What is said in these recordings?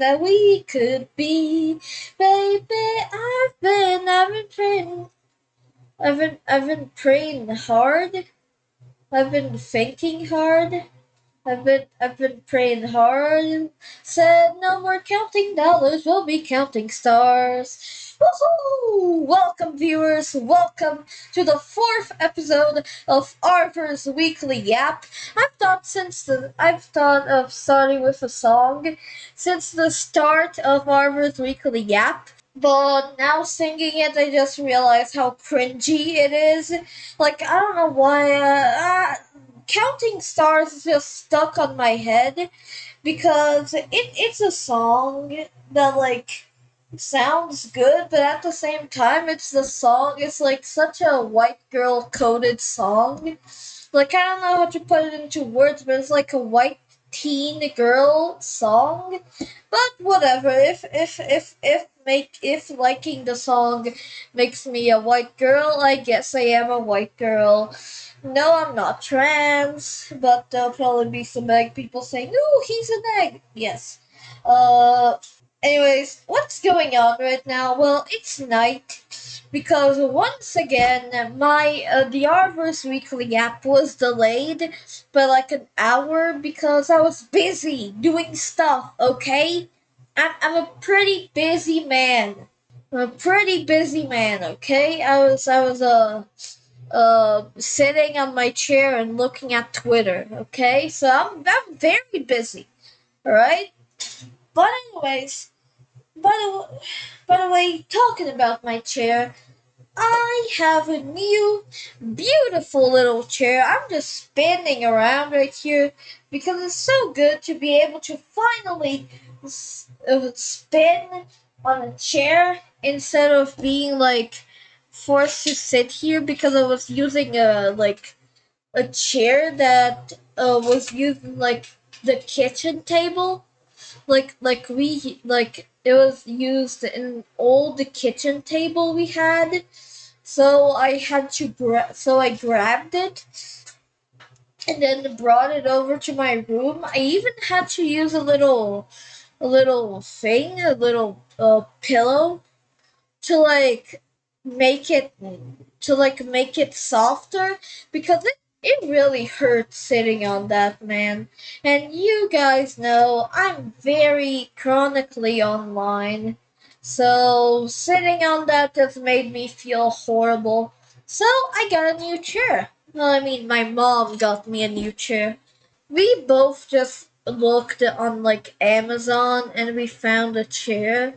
that we could be. Baby, I've been praying hard. I've been thinking hard. I've been praying hard. Said no more counting dollars, we'll be counting stars. Woohoo! Welcome viewers, welcome to the fourth episode of Arvvor's Weekly Yap. I've thought of starting with a song since the start of Arvvor's Weekly Yap. But now singing it, I just realized how cringy it is. Like, I don't know why. Counting Stars is just stuck on my head because it's a song that, like, sounds good, but at the same time, it's like such a white girl coded song. Like, I don't know how to put it into words, but it's like a white teen girl song. But whatever. If liking the song makes me a white girl, I guess I am a white girl. No, I'm not trans, but there'll probably be some egg people saying, "No, he's an egg." Yes. Uh. Anyways, what's going on right now? Well, it's night because once again my the Arvvor Weekly app was delayed by like an hour because I was busy doing stuff. Okay, I'm a pretty busy man. I'm a pretty busy man. Okay, I was sitting on my chair and looking at Twitter. Okay, so I'm very busy. All right, but anyways. By the way, talking about my chair, I have a new, beautiful little chair. I'm just spinning around right here because it's so good to be able to finally spin on a chair instead of being like forced to sit here because I was using a chair that was using like the kitchen table like it was used in an old kitchen table we had. So I grabbed it and then brought it over to my room. I even had to use a little pillow to make it make it softer because it really hurts sitting on that, man. And you guys know I'm very chronically online. So sitting on that just made me feel horrible. So I got a new chair. Well, I mean, my mom got me a new chair. We both just looked on like Amazon and we found a chair.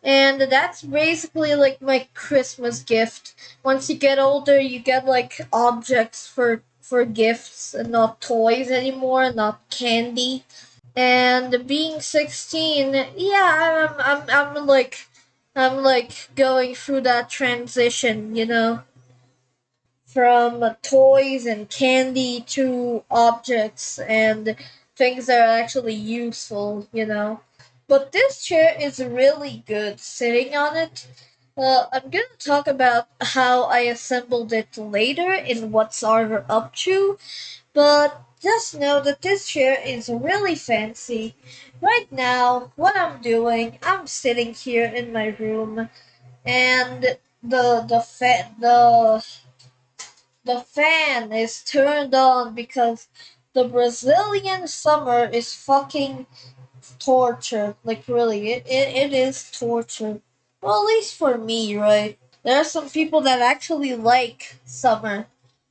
And that's basically like my Christmas gift. Once you get older, you get like objects for gifts and not toys anymore, not candy. And being 16, yeah, I'm like going through that transition, you know, from toys and candy to objects and things that are actually useful, you know. But this chair is really good sitting on it. I'm gonna talk about how I assembled it later in What's Arvor Up To, but just know that this chair is really fancy. Right now, what I'm doing, I'm sitting here in my room, and the fan is turned on because the Brazilian summer is fucking torture. Like, really, it is torture. Well, at least for me, right? There are some people that actually like summer.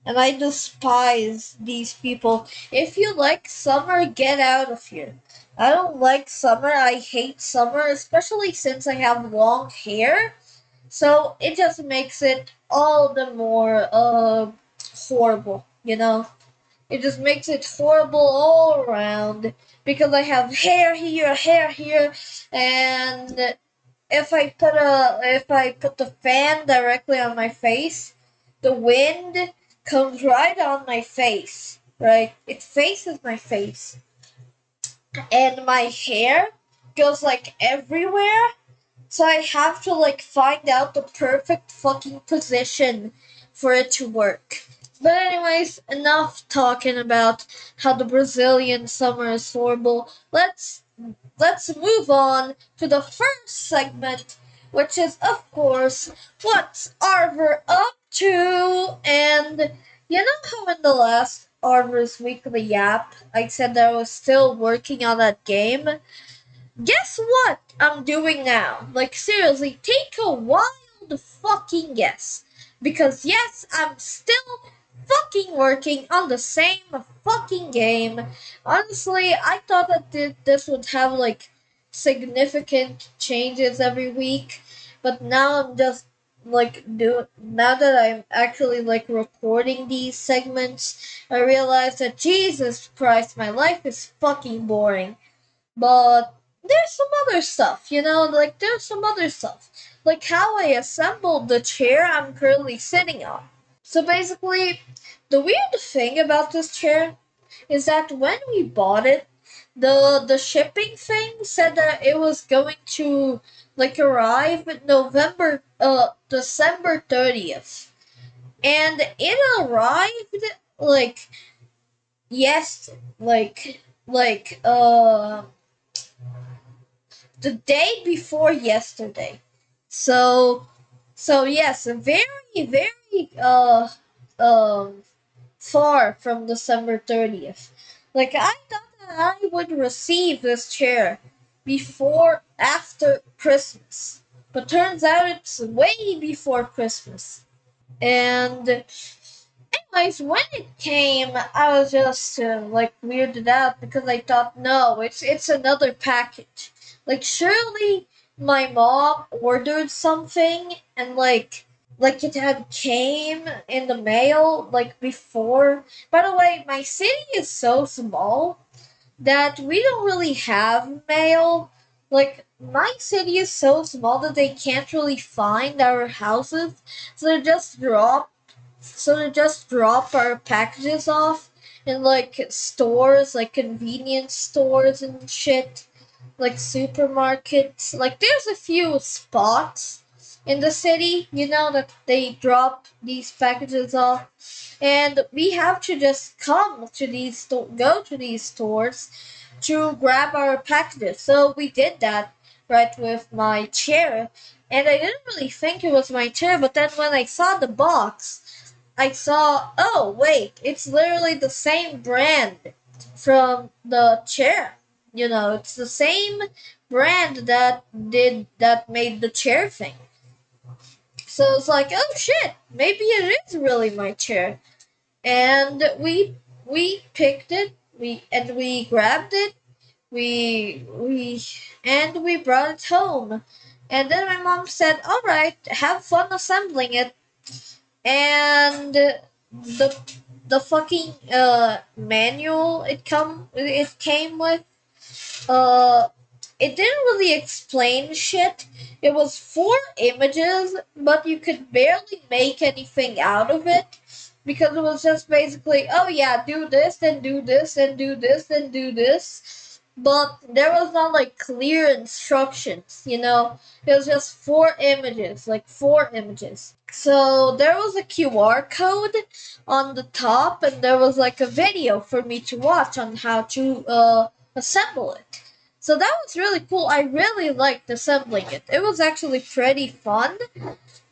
And I despise these people. If you like summer, get out of here. I don't like summer. I hate summer, especially since I have long hair. So it just makes it all the more horrible, you know? It just makes it horrible all around because I have hair here, and if I put the fan directly on my face, the wind comes right on my face, right? It faces my face, and my hair goes like everywhere. So I have to like find out the perfect fucking position for it to work. But anyways, enough talking about how the Brazilian summer is horrible. let's move on to the first segment, which is, of course, what's Arvor up to? And you know how in the last Arvor's Weekly Yap, I said that I was still working on that game? Guess what I'm doing now? Like, seriously, take a wild fucking guess. Because, yes, I'm still fucking working on the same fucking game. Honestly, I thought that this would have, like, significant changes every week. But now I'm just, like, now that I'm actually, like, recording these segments, I realize that, Jesus Christ, my life is fucking boring. But there's some other stuff, like there's some other stuff. Like how I assembled the chair I'm currently sitting on. So basically, the weird thing about this chair is that when we bought it, the shipping thing said that it was going to like arrive in December 30th. And it arrived like yes like the day before yesterday. So yes, very very far from December 30th. Like I thought that I would receive this chair before after Christmas. But turns out it's way before Christmas. And anyways, when it came, I was just like weirded out because I thought, no, it's another package. Like surely my mom ordered something and like it had came in the mail like before. By the way, my city is so small that we don't really have mail. Like my city is so small that they can't really find our houses, so they just drop our packages off in like stores, like convenience stores and shit, like supermarkets. Like there's a few spots in the city, that they drop these packages off, and we have to just go to these stores to grab our packages. So we did that right with my chair, and I didn't really think it was my chair, but then when I saw the box, I saw, oh wait, it's literally the same brand from the chair. It's the same brand that made the chair thing. So it's like, oh shit, maybe it is really my chair. And we picked it, we grabbed it, we and we brought it home. And then my mom said, "All right, have fun assembling it." And the fucking manual it came with, uh it didn't really explain shit. It was 4 images, but you could barely make anything out of it because it was just basically, oh yeah, do this, then do this, then do this, then do this. But there was not like clear instructions, It was just 4 images, like 4 images. So there was a QR code on the top, and there was like a video for me to watch on how to assemble it. So that was really cool. I really liked assembling it. It was actually pretty fun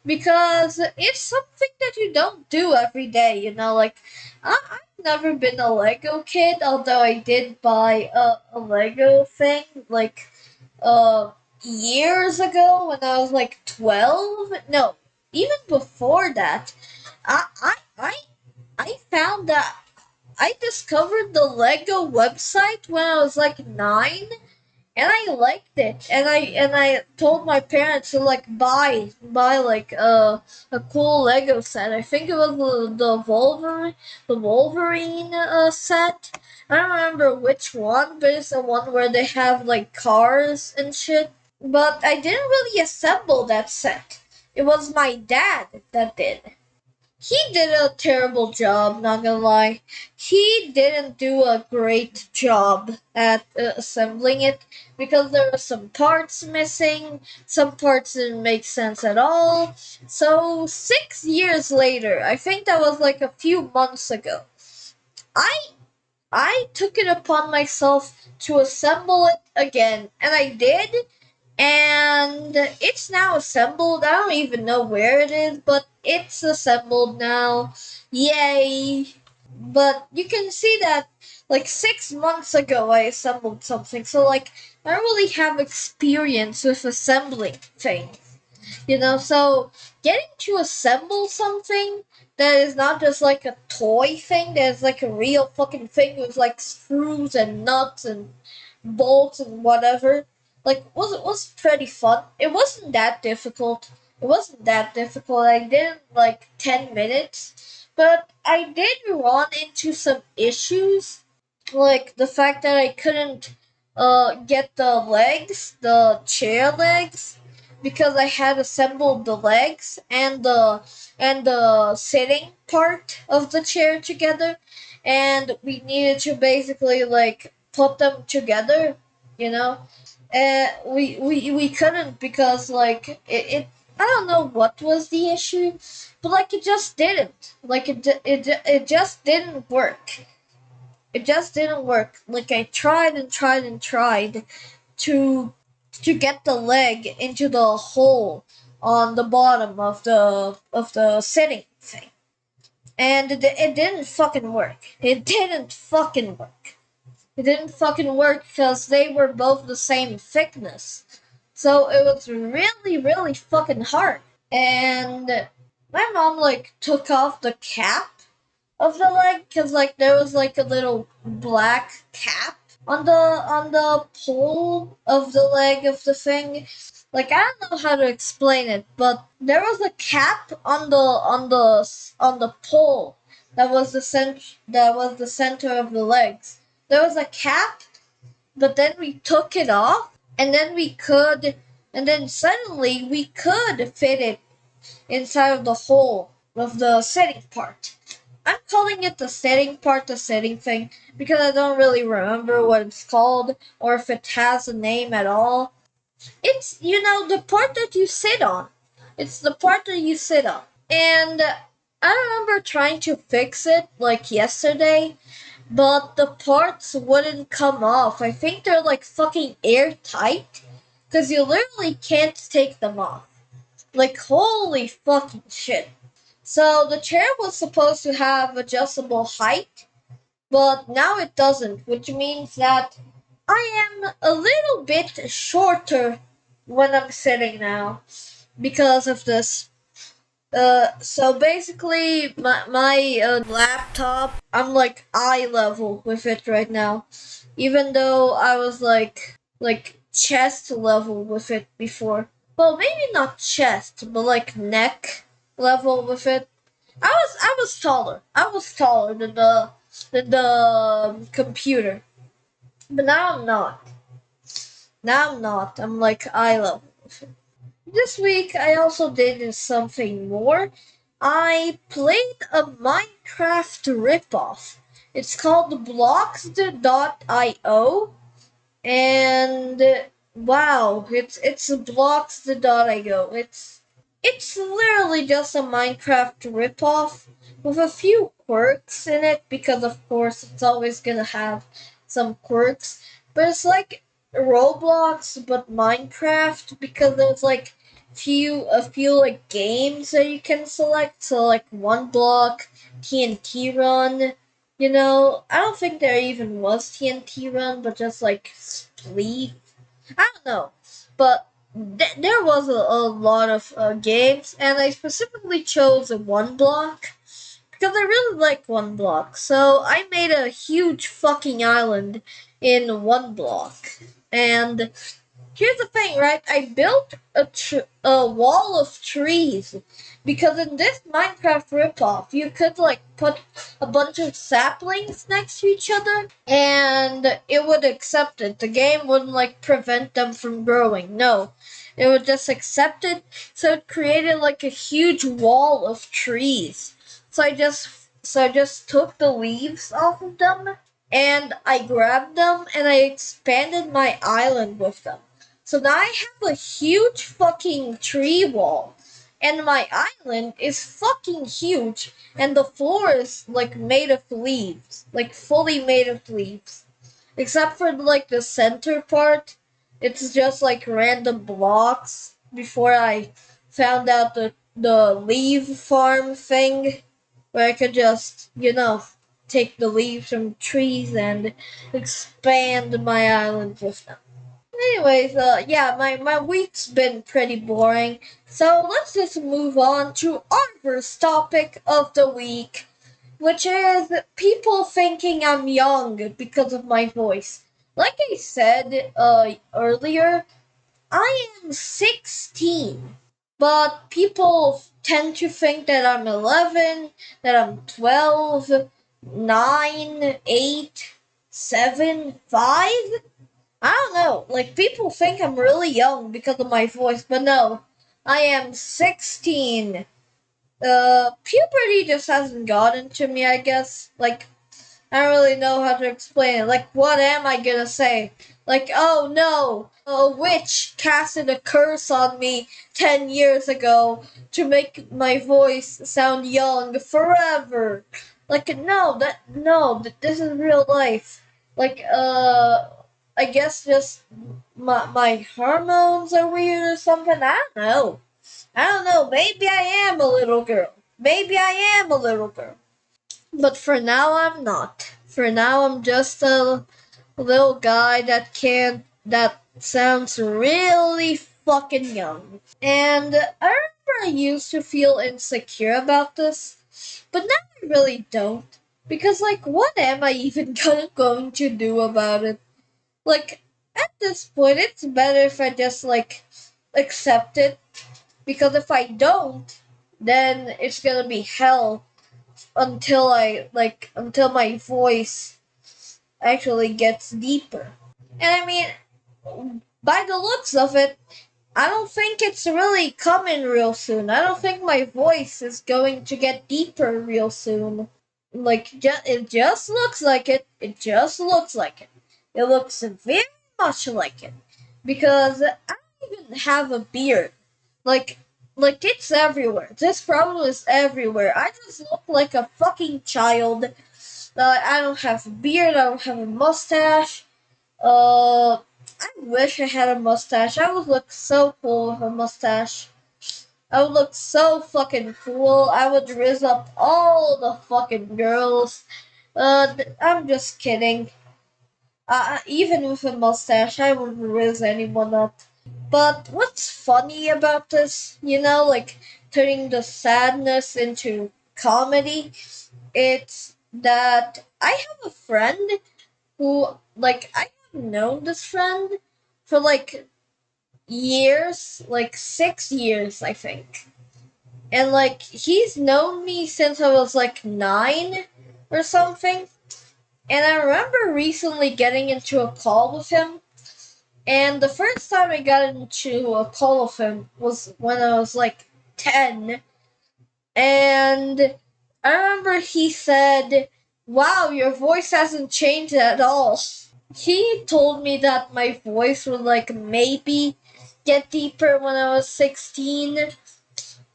because it's something that you don't do every day, Like, I've never been a Lego kid, although I did buy a Lego thing, like, uh, years ago when I was like 12. No, even before that. I, I, I, I found that I discovered the Lego website when I was like 9, and I liked it, and I told my parents to like buy like a cool Lego set. I think it was the Wolverine set. I don't remember which one, but it's the one where they have like cars and shit. But I didn't really assemble that set. It was my dad that did. He did a terrible job, not gonna lie. He didn't do a great job at assembling it because there were some parts missing, some parts didn't make sense at all. So, 6 years later, I think that was like a few months ago, I I took it upon myself to assemble it again, and I did, and it's now assembled. I don't even know where it is, but it's assembled now. Yay! But you can see that like 6 months ago I assembled something, so like I don't really have experience with assembling things. So getting to assemble something that is not just like a toy thing, that is like a real fucking thing with like screws and nuts and bolts and whatever, like was pretty fun. It wasn't that difficult. It wasn't that difficult. I did it in like 10 minutes, but I did run into some issues, like the fact that I couldn't get the legs, the chair legs, because I had assembled the legs and the sitting part of the chair together, and we needed to basically like put them together, you know. We couldn't because like it I don't know what was the issue, but like it just didn't. Like it just didn't work. It just didn't work. Like I tried and tried and tried to to get the leg into the hole on the bottom of the sitting thing, and it didn't fucking work. It didn't fucking work. It didn't fucking work because they were both the same thickness. So it was really, really fucking hard. And my mom like took off the cap of the leg because like there was like a little black cap on the pole of the leg of the thing. Like I don't know how to explain it, but there was a cap on the pole that was the center of the legs. There was a cap, but then we took it off, and then suddenly we could fit it inside of the hole of the setting part. I'm calling it the setting part, the setting thing, because I don't really remember what it's called or if it has a name at all. It's, the part that you sit on. It's the part that you sit on. And I remember trying to fix it like yesterday, but the parts wouldn't come off. I think they're like fucking airtight, because you literally can't take them off. Like, holy fucking shit. So the chair was supposed to have adjustable height, but now it doesn't, which means that I am a little bit shorter when I'm sitting now because of this. So basically, my laptop, I'm like eye level with it right now, even though I was like chest level with it before. Well, maybe not chest, but like neck level with it. I was taller. I was taller than the computer, but now I'm not. Now I'm not. I'm like eye level with it. This week I also did something more. I played a Minecraft ripoff. It's called Blocks.io, and wow, it's Blocks.io. It's literally just a Minecraft ripoff with a few quirks in it because of course it's always gonna have some quirks. But it's like Roblox but Minecraft because there's like a few like games that you can select. So like one block, TNT run. I don't think there even was TNT run, but just like Spleef. I don't know, but there was a lot of games, and I specifically chose a one block because I really like one block. So I made a huge fucking island in one block, and here's the thing, right? I built a wall of trees because in this Minecraft ripoff, you could like put a bunch of saplings next to each other, and it would accept it. The game wouldn't like prevent them from growing. No, it would just accept it. So it created like a huge wall of trees. So I just took the leaves off of them, and I grabbed them and I expanded my island with them. So now I have a huge fucking tree wall. And my island is fucking huge, and the floor is like made of leaves, like fully made of leaves. Except for like the center part, it's just like random blocks. Before I found out the leaf farm thing, where I could just take the leaves from trees and expand my island with them. Anyways, yeah, my week's been pretty boring, so let's just move on to our first topic of the week, which is people thinking I'm young because of my voice. Like I said earlier, I am 16, but people tend to think that I'm 11, that I'm 12, 9, 8, 7, 5. I don't know. Like, people think I'm really young because of my voice, but no. I am 16. Puberty just hasn't gotten to me, I guess. Like, I don't really know how to explain it. Like, what am I gonna say? Like, oh no, a witch casted a curse on me 10 years ago to make my voice sound young forever. Like, no, this is real life. Like, I guess just my hormones are weird or something. I don't know. I don't know. Maybe I am a little girl. Maybe I am a little girl. But for now, I'm not. For now, I'm just a little guy that sounds really fucking young. And I remember I used to feel insecure about this, but now I really don't. Because, like, what am I even going to do about it? Like, at this point, it's better if I just, like, accept it. Because if I don't, then it's gonna be hell until my voice actually gets deeper. And I mean, by the looks of it, I don't think it's really coming real soon. I don't think my voice is going to get deeper real soon. Like, it just looks like it. It just looks like it. It looks very much like it. Because I don't even have a beard. Like, like it's everywhere. This problem is everywhere. I just look like a fucking child. I don't have a beard. I don't have a mustache. I wish I had a mustache. I would look so cool with a mustache. I would look so fucking cool. I would rizz up all the fucking girls. I'm just kidding. Even with a mustache, I would rizz anyone up. But what's funny about this, like turning the sadness into comedy, it's that I have a friend who, like, I have known this friend for like years, like 6 years, I think. And like, he's known me since I was like 9 or something. And I remember recently getting into a call with him. And the first time I got into a call with him was when I was like 10. And I remember he said, "Wow, your voice hasn't changed at all." He told me that my voice would like maybe get deeper when I was 16.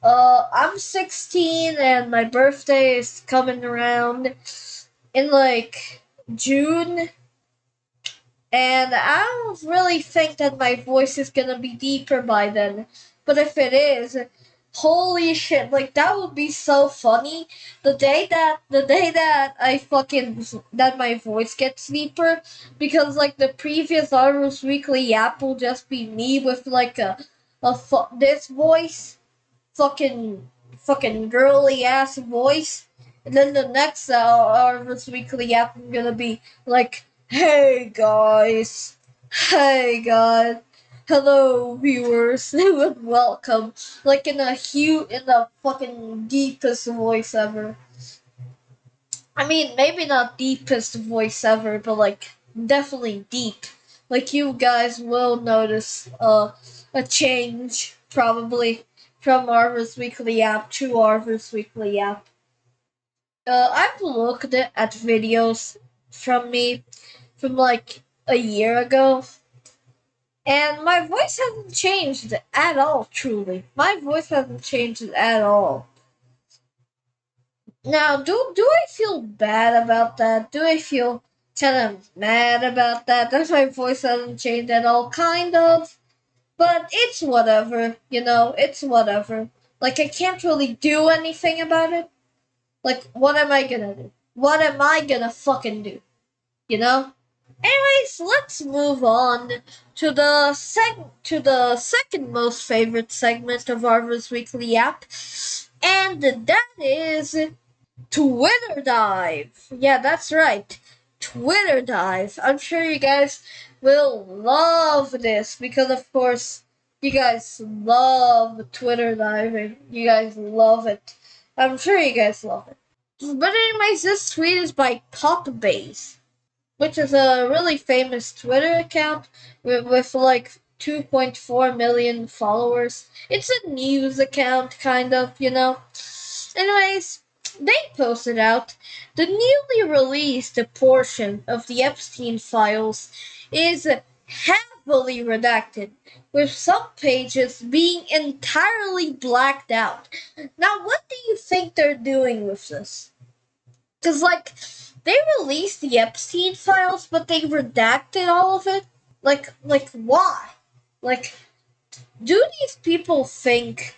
I'm 16 and my birthday is coming around in like June, and I don't really think that my voice is gonna be deeper by then. But if it is, holy shit, like that would be so funny. The day that I fucking that my voice gets deeper, because like the previous Arvvor's weekly yap will just be me with like this voice, fucking girly ass voice. And then the next Arvvor's weekly yap I'm gonna be like, "Hey guys, hey guys, hello viewers, and welcome." Like in the fucking deepest voice ever. I mean, maybe not deepest voice ever, but like definitely deep. Like you guys will notice a change probably from Arvvor's weekly app to Arvvor's weekly app. I've looked at videos from me from like a year ago, And my voice hasn't changed at all, truly. My voice hasn't changed at all. Now, do I feel bad about that? Do I feel kind of mad about that? That my voice hasn't changed at all? Kind of. But it's whatever, it's whatever. Like, I can't really do anything about it. Like, what am I gonna do? What am I gonna fucking do? You know? Anyways, let's move on to the second most favorite segment of Arvvor's Weekly App, and that is Twitter Dive. Yeah, that's right. Twitter Dive. I'm sure you guys will love this because, of course, you guys love Twitter diving. You guys love it. I'm sure you guys love it. But anyways, this tweet is by Popbase, which is a really famous Twitter account with like 2.4 million followers. It's a news account, kind of. Anyways, they posted out the newly released portion of the Epstein files is heavily redacted, with some pages being entirely blacked out. Now, what do you think they're doing with this? Because, like, they released the Epstein files, but they redacted all of it. Like, why? Like, do these people think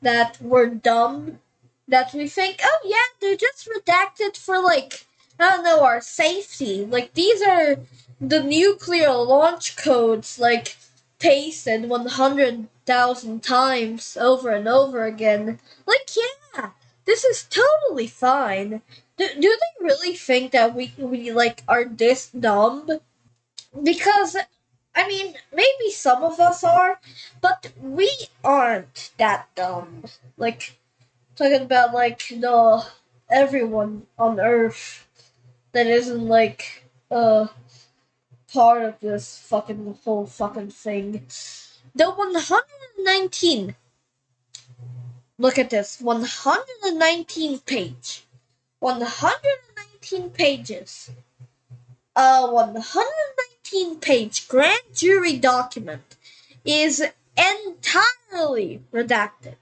that we're dumb? That we think, oh yeah, they're just redacted for, like, I don't know, our safety. Like, these are the nuclear launch codes, like, pasted 100,000 times over and over again. Like, yeah, this is totally fine. Do they really think that we like are this dumb? Because I mean, maybe some of us are, but we aren't that dumb. Like, talking about like the everyone on Earth that isn't like part of this fucking whole fucking thing. The 119. Look at this. 119 page. 119 pages. 119 page grand jury document is entirely redacted.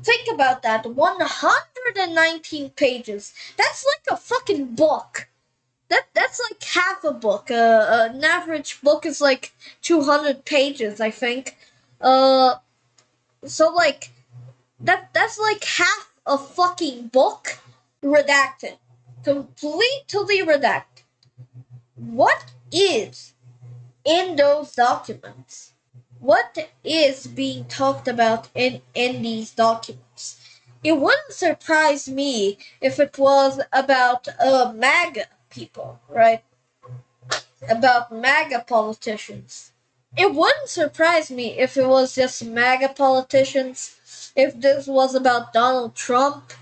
Think about that. 119 pages. That's like a fucking book. That's like half a book. An average book is like 200 pages, I think. So like that's like half a fucking book redacted. Completely redacted. What is in those documents? What is being talked about in these documents? It wouldn't surprise me if it was about MAGA people, right? About MAGA politicians. It wouldn't surprise me if it was just MAGA politicians, if this was about Donald Trump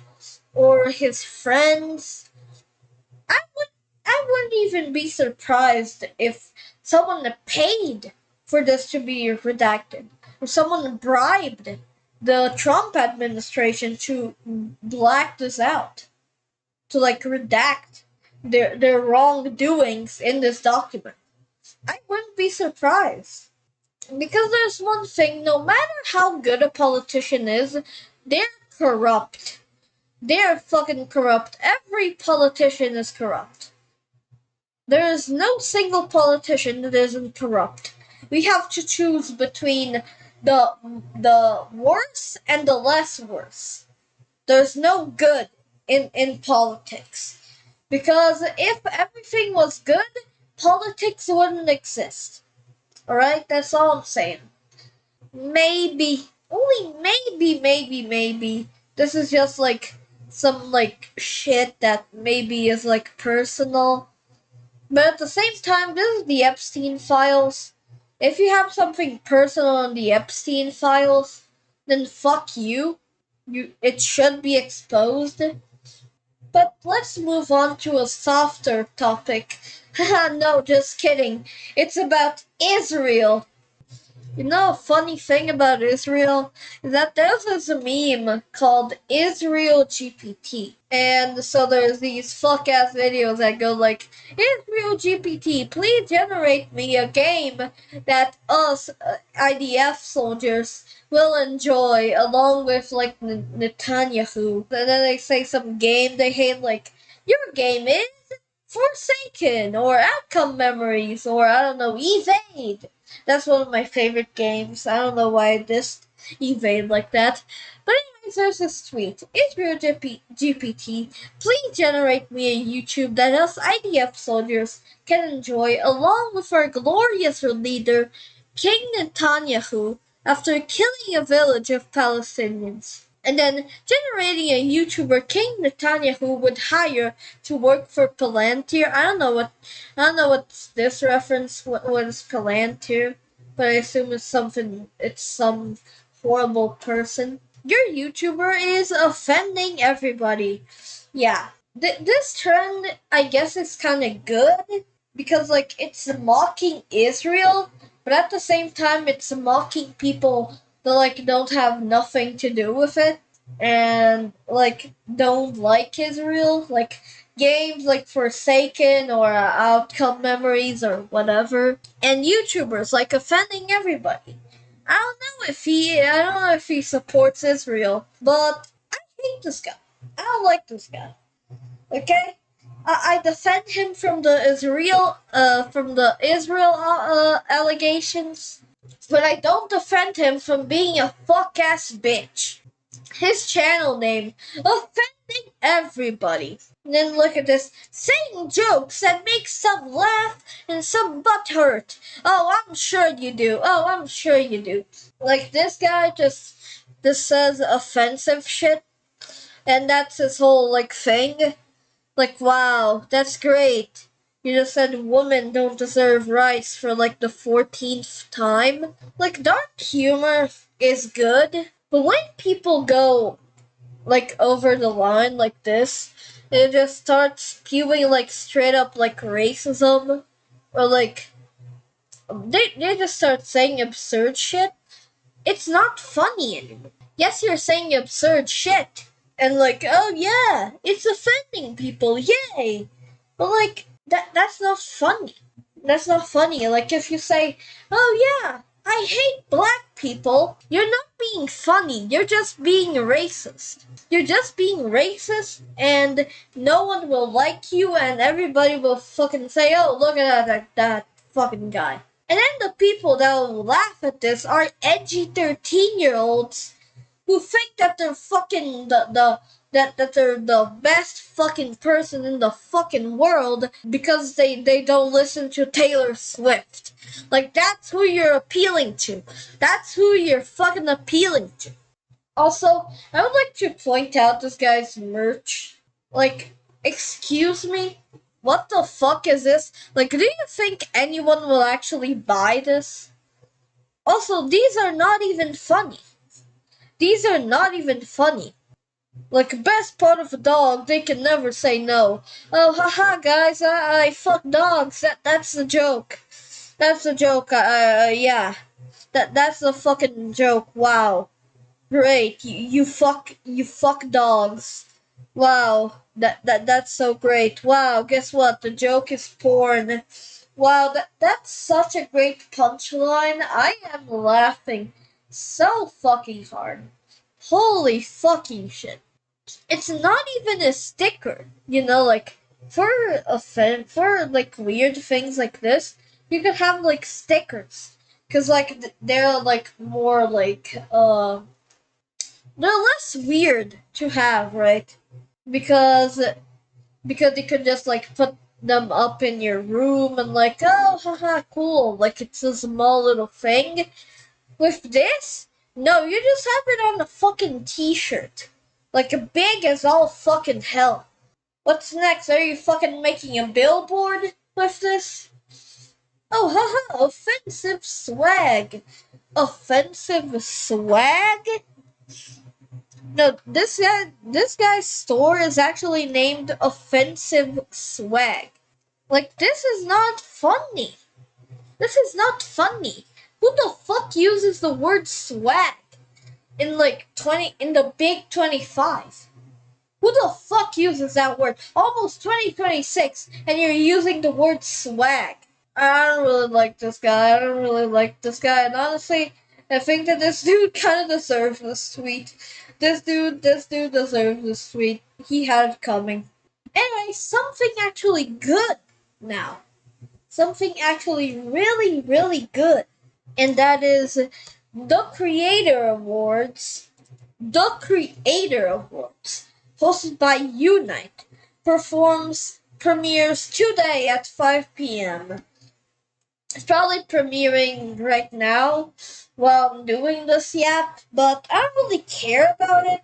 or his friends. I wouldn't even be surprised if someone paid for this to be redacted, or someone bribed the Trump administration to black this out, to like redact their wrongdoings in this document. I wouldn't be surprised. Because there's one thing, no matter how good a politician is, they're corrupt. They're fucking corrupt. Every politician is corrupt. There is no single politician that isn't corrupt. We have to choose between the worse and the less worse. There's no good in politics. Because if everything was good, politics wouldn't exist. Alright? That's all I'm saying. Maybe, only maybe, this is just like some like shit that maybe is like personal. But at the same time, this is the Epstein files. If you have something personal on the Epstein files, then fuck you. It should be exposed. But let's move on to a softer topic. Haha, no, just kidding. It's about Israel. You know, a funny thing about Israel is that there's this meme called Israel GPT. And so there's these fuck ass videos that go like, Israel GPT, please generate me a game that us IDF soldiers will enjoy along with like Netanyahu. And then they say some game they hate, like, your game is Forsaken or Outcome Memories or I don't know, Evade. That's one of my favorite games. I don't know why I just evade like that. But anyways, there's this tweet. Israel GPT, please generate me a YouTube that us IDF soldiers can enjoy along with our glorious leader, King Netanyahu, after killing a village of Palestinians. And then generating a YouTuber King Netanyahu would hire to work for Palantir. I don't know what's this reference. What is Palantir? But I assume it's some horrible person. Your YouTuber is offending everybody. Yeah. This trend, I guess, is kind of good because, like, it's mocking Israel, but at the same time, it's mocking people that, like, don't have nothing to do with it and, like, don't like Israel. Like, games like Forsaken or Outcome Memories or whatever. And YouTubers, like, offending everybody. I don't know if he supports Israel, but I hate this guy. I don't like this guy. Okay? I defend him from the Israel allegations, but I don't defend him from being a fuck ass bitch. His channel name offending everybody. And then look at this, saying jokes that make some laugh and some butt hurt. Oh, I'm sure you do. Oh, I'm sure you do. Like this guy just says offensive shit, and that's his whole like thing. Like, wow, that's great. You just said women don't deserve rights for like the 14th time. Like, dark humor is good, but when people go like over the line like this, it just starts spewing like straight up like racism, or like they just start saying absurd shit. It's not funny anymore. Yes, you're saying absurd shit. And like, oh yeah, it's offending people, yay! But like, that's not funny. That's not funny. Like if you say, oh yeah, I hate black people, you're not being funny, you're just being racist. You're just being racist and no one will like you and everybody will fucking say, oh look at that fucking guy. And then the people that will laugh at this are edgy 13-year-olds who think that they're fucking that they're the best fucking person in the fucking world because they don't listen to Taylor Swift. Like that's who you're appealing to. That's who you're fucking appealing to. Also, I would like to point out this guy's merch. Like, excuse me? What the fuck is this? Like, do you think anyone will actually buy this? Also, these are not even funny. These are not even funny. Like, best part of a dog, they can never say no. Oh, haha, guys, I fuck dogs. That's the joke. That's the joke. Yeah. That's the fucking joke. Wow. Great. You fuck dogs. Wow. That's so great. Wow. Guess what? The joke is porn. Wow. That's such a great punchline. I am laughing so fucking hard. Holy fucking shit. It's not even a sticker, you know, like for like weird things like this, you could have like stickers, cause like they're like more like they're less weird to have, right? Because because you could just like put them up in your room and like, oh haha cool, like it's a small little thing. With this, no, you just have it on a fucking t-shirt. Like big as all fucking hell. What's next? Are you fucking making a billboard with this? Oh, haha, offensive swag. Offensive swag? No, this guy's store is actually named Offensive Swag. Like, this is not funny. This is not funny. Who the fuck uses the word swag in like 20 in the big 25? Who the fuck uses that word? Almost 2026 and you're using the word swag. I don't really like this guy. I don't really like this guy. And honestly, I think that this dude kind of deserves this tweet. This dude deserves this tweet. He had it coming. Anyway, something actually good now. Something actually really, really good. And that is the Creator Awards. The Creator Awards, hosted by Unite, premieres today at 5 p.m. It's probably premiering right now while I'm doing this yap, but I don't really care about it.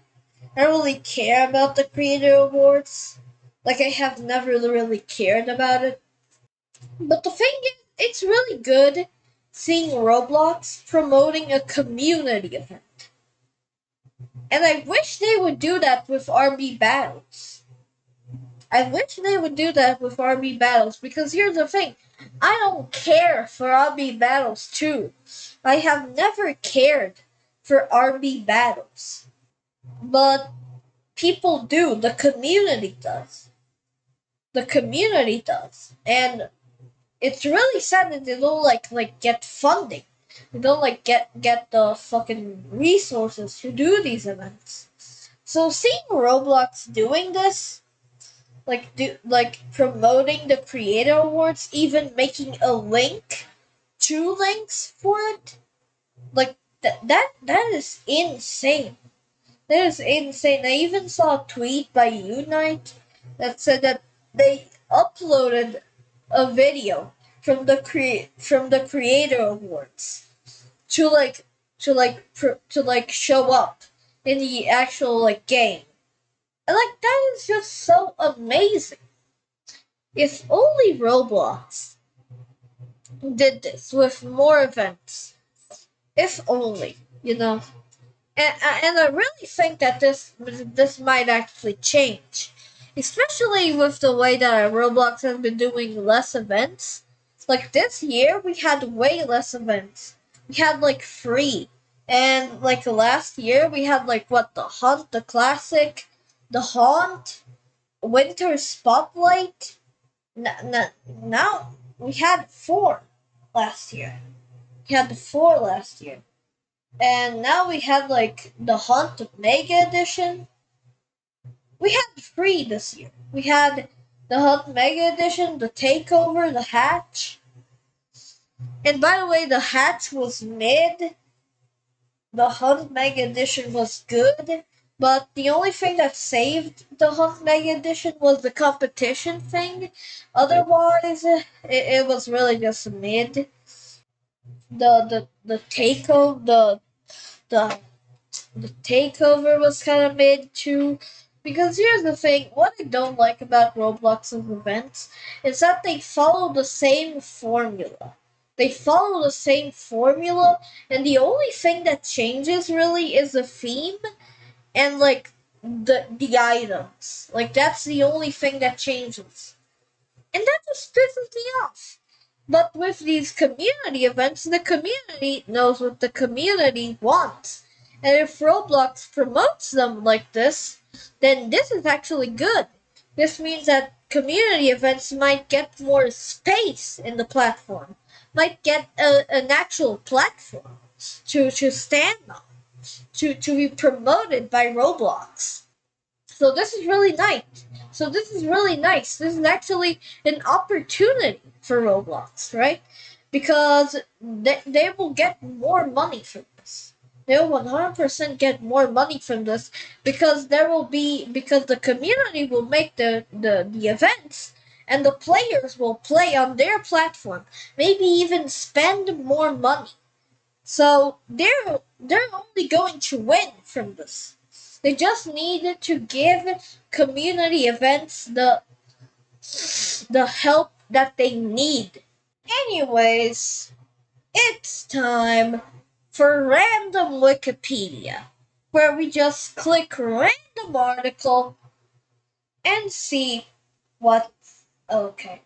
I don't really care about the Creator Awards. Like, I have never really cared about it. But the thing is, it's really good seeing Roblox promoting a community event. And I wish they would do that with RB Battles. I wish they would do that with RB Battles because here's the thing. I don't care for RB Battles too. I have never cared for RB Battles. But people do. The community does. The community does. And it's really sad that they don't like get funding. They don't like get the fucking resources to do these events. So seeing Roblox doing this, like promoting the Creator Awards, even making a link, 2 links for it, like that is insane. That is insane. I even saw a tweet by Unite that said that they uploaded a video from the Creator Awards to show up in the actual game. And that is just so amazing. If only Roblox did this with more events. If only, And I really think that this might actually change, especially with the way that Roblox has been doing less events. Like this year, we had way less events. We had 3, and last year we had the Hunt, the Classic, the Haunt, Winter Spotlight. Now we had 4 last year. We had 4 last year. And now we had the Hunt Mega Edition. We had 3 this year. We had the Hunt Mega Edition, the Takeover, the Hatch. And by the way, the Hatch was mid. The Hunt Mega Edition was good. But the only thing that saved the Hunt Mega Edition was the competition thing. Otherwise, it was really just mid. The takeover, the takeover was kind of mid too. Because here's the thing, what I don't like about Roblox's events is that they follow the same formula. They follow the same formula, and the only thing that changes really is the theme and the items. That's the only thing that changes. And that just pisses me off. But with these community events, the community knows what the community wants. And if Roblox promotes them like this, then this is actually good. This means that community events might get more space in the platform, might get an actual platform to stand on, to be promoted by Roblox. So this is really nice. This is actually an opportunity for Roblox, right? Because they will get more money from this. They will 100% get more money from this because because the community will make the events and the players will play on their platform. Maybe even spend more money. So they're only going to win from this. They just needed to give community events the help that they need. Anyways, it's time for random Wikipedia, where we just click random article and see what okay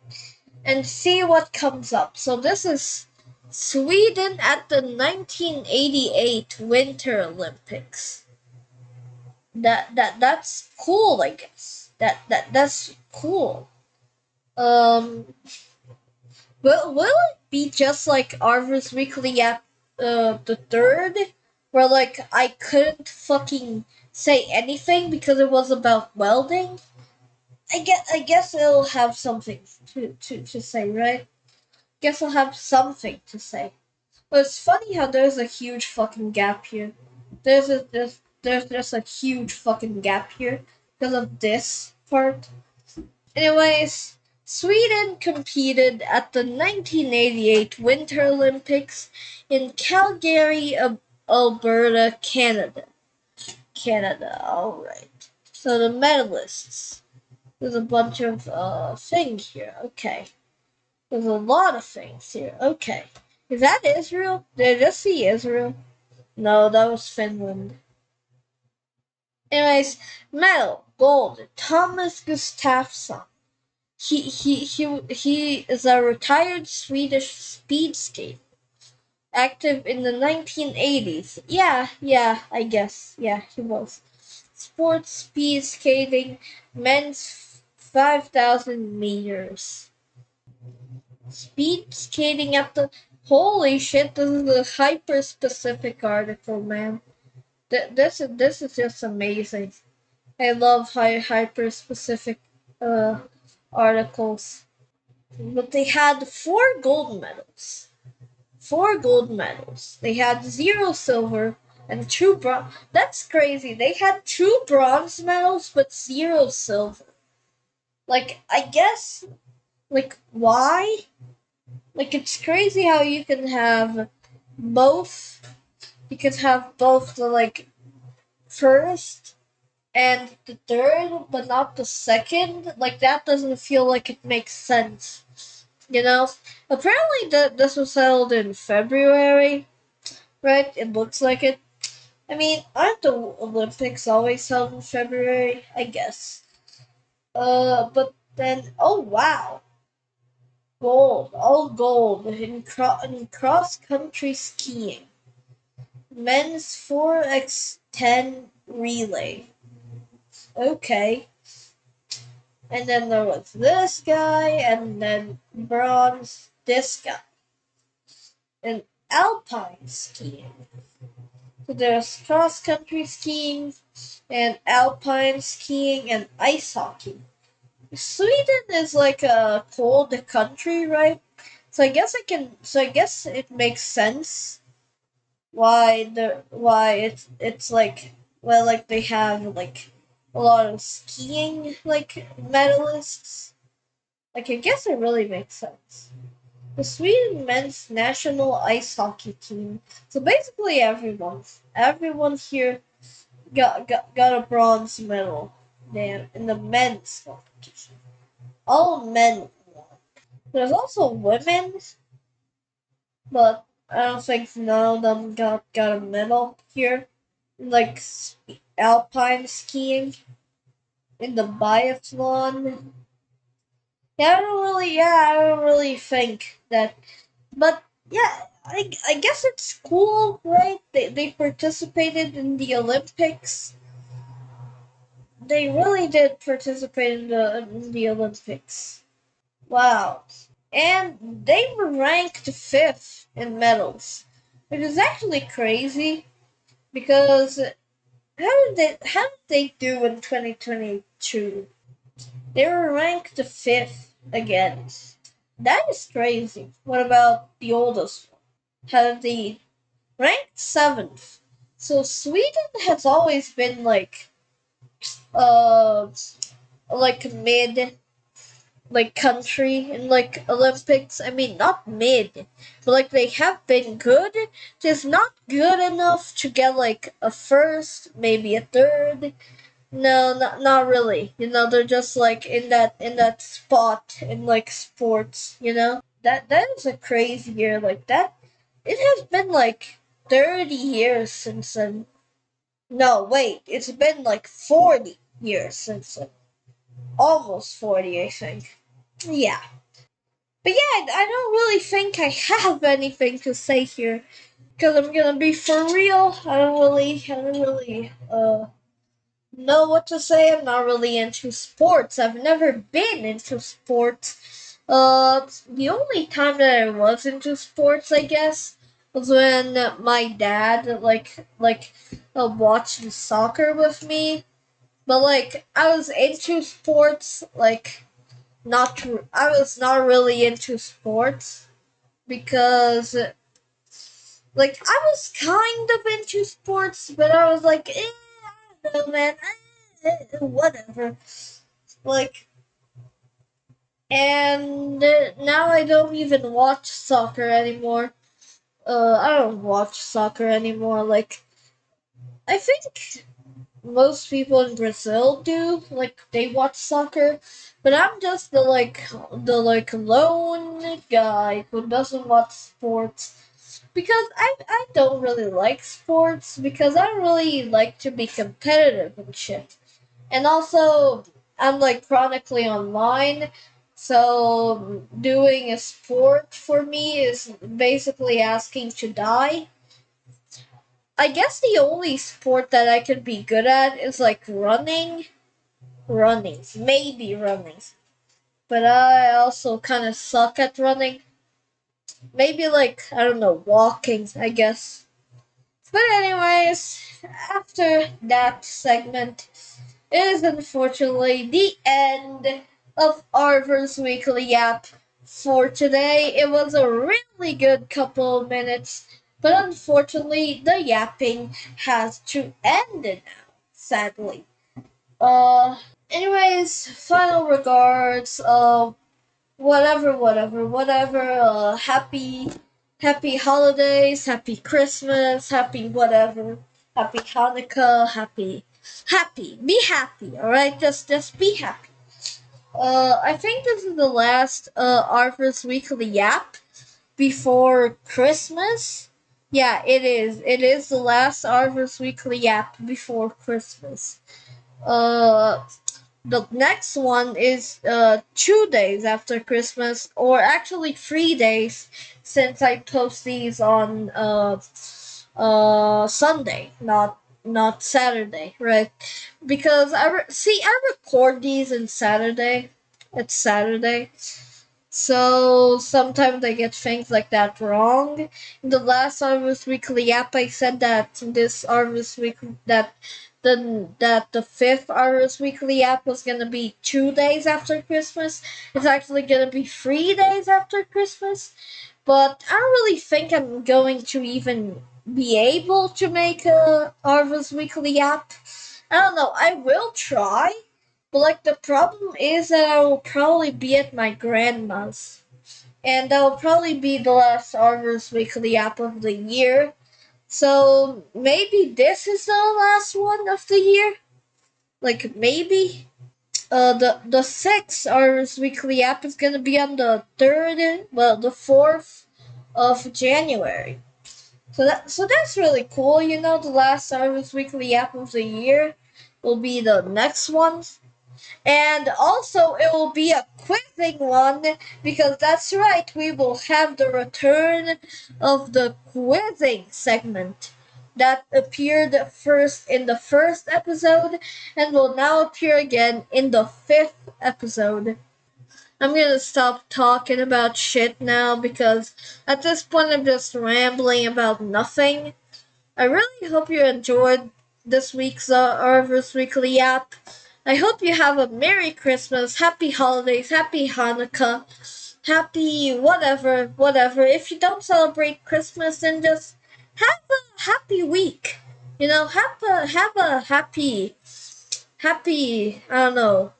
and see what comes up. So this is Sweden at the 1988 Winter Olympics. That's cool, I guess. That's cool. Um, will it be just like Arvvor's Weekly at the third, where like I couldn't fucking say anything because it was about welding? I guess it'll have something to say, right? Guess I'll have something to say. But it's funny how there's a huge fucking gap here. There's just a huge fucking gap here because of this part. Anyways, Sweden competed at the 1988 Winter Olympics in Calgary, Alberta, Canada. Canada, alright. So the medalists. There's a bunch of things here. Okay. There's a lot of things here. Okay. Is that Israel? Did I just see Israel? No, that was Finland. Anyways, medal, gold, Thomas Gustafsson. He is a retired Swedish speed skater, active in the 1980s. Yeah, I guess. Yeah, he was. Sports speed skating, men's 5,000 meters. Speed skating at the. Holy shit, this is a hyper specific article, man. This is just amazing. I love hyper specific uh, articles. But they had four gold medals. Four gold medals. They had zero silver and two bronze. That's crazy. They had two bronze medals but zero silver. Like, I guess, like, why? Like, it's crazy how you can have both. You can have both the, like, first and the third, but not the second. Like, that doesn't feel like it makes sense. You know? Apparently, this was held in February, right? It looks like it. I mean, aren't the Olympics always held in February? I guess. But then, oh wow, gold, all gold in cross country skiing, men's 4x10 relay. Okay, and then there was this guy, and then bronze, this guy, and alpine skiing. So there's cross country skiing, and alpine skiing, and ice hockey. Sweden is like a cold country, right? So I guess it makes sense why it's like, well, like they have like a lot of skiing like medalists. Like, I guess it really makes sense. The Sweden men's national ice hockey team. So basically everyone here got a bronze medal there in the men's competition. All men won. There's also women, but I don't think none of them got a medal here. Like alpine skiing in the biathlon. I don't really think that. But yeah, I guess it's cool, right? They participated in the Olympics. They really did participate in the Olympics. Wow. And they were ranked fifth in medals, which is actually crazy because how did they do in 2022? They were ranked fifth again. That is crazy. What about the oldest one? How did they ranked seventh? So Sweden has always been uh like mid like country in like Olympics. I mean, not mid, but like they have been good. Just not good enough to get like a first, maybe a third. No, not really. They're just like in that spot in like sports. That is a crazy year. Like that, it has been like 30 years since then. No, wait, it's been like 40 years since then. Almost 40, I think. Yeah. But yeah, I don't really think I have anything to say here. Because I'm gonna be for real. I don't really know what to say. I'm not really into sports. I've never been into sports. The only time that I was into sports, I guess, was when my dad watched soccer with me. But like I was into sports, like not. I was not really into sports because I was kind of into sports, but I was like, I don't know, man, whatever. Like, and now I don't even watch soccer anymore. I don't watch soccer anymore. Like, I think most people in Brazil do. Like, they watch soccer, but I'm just the lone guy who doesn't watch sports. Because I don't really like sports because I don't really like to be competitive and shit. And also I'm like chronically online, so doing a sport for me is basically asking to die. I guess the only sport that I could be good at is like running, maybe running. But I also kind of suck at running. Maybe like I don't know, walking, I guess. But anyways, after that segment, it is unfortunately the end of Arvvor's weekly yap for today. It was a really good couple of minutes, but unfortunately the yapping has to end now, sadly. Anyways, final regards. Whatever. Happy holidays, happy Christmas, happy whatever, happy Hanukkah, happy. Be happy, all right. Just be happy. I think this is the last Arthur's weekly yap before Christmas. Yeah, it is. It is the last Arthur's weekly yap before Christmas. Uh, the next one is 2 days after Christmas, or actually 3 days, since I post these on Sunday, not Saturday, right? Because I record these in Saturday. It's Saturday, so sometimes I get things like that wrong. In the last Arvus Weekly app, I said that this Arvus Week that the fifth Arvus Weekly app was gonna be 2 days after Christmas. It's actually gonna be 3 days after Christmas. But I don't really think I'm going to even be able to make a Arvus Weekly app. I don't know. I will try, but like the problem is that I will probably be at my grandma's, and that will probably be the last Arvors Weekly app of the year. So maybe this is the last one of the year. Like maybe. The sixth Arvors Weekly app is gonna be on the the 4th of January. So that's really cool. You know, the last Arvors Weekly app of the year will be the next one. And also, it will be a quizzing one because that's right, we will have the return of the quizzing segment that appeared first in the first episode and will now appear again in the fifth episode. I'm gonna stop talking about shit now because at this point I'm just rambling about nothing. I really hope you enjoyed this week's Arvus Weekly app. I hope you have a Merry Christmas, Happy Holidays, Happy Hanukkah, Happy whatever. If you don't celebrate Christmas, then just have a happy week. You know, have a happy. I don't know.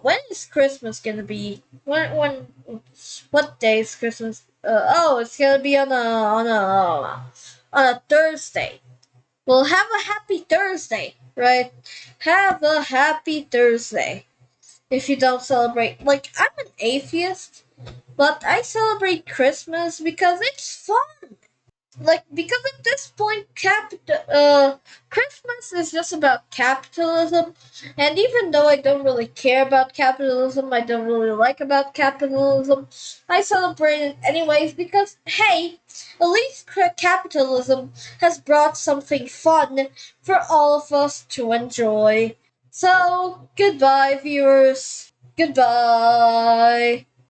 When is Christmas gonna be? What day is Christmas? It's gonna be on a Thursday. Well, have a happy Thursday, right? Have a happy Thursday. If you don't celebrate, like, I'm an atheist, but I celebrate Christmas because it's fun. Like, because at this point Christmas is just about capitalism, and even though I don't really care about capitalism, I don't really like about capitalism, I celebrate it anyways because hey, at least capitalism has brought something fun for all of us to enjoy. So goodbye, viewers. Goodbye.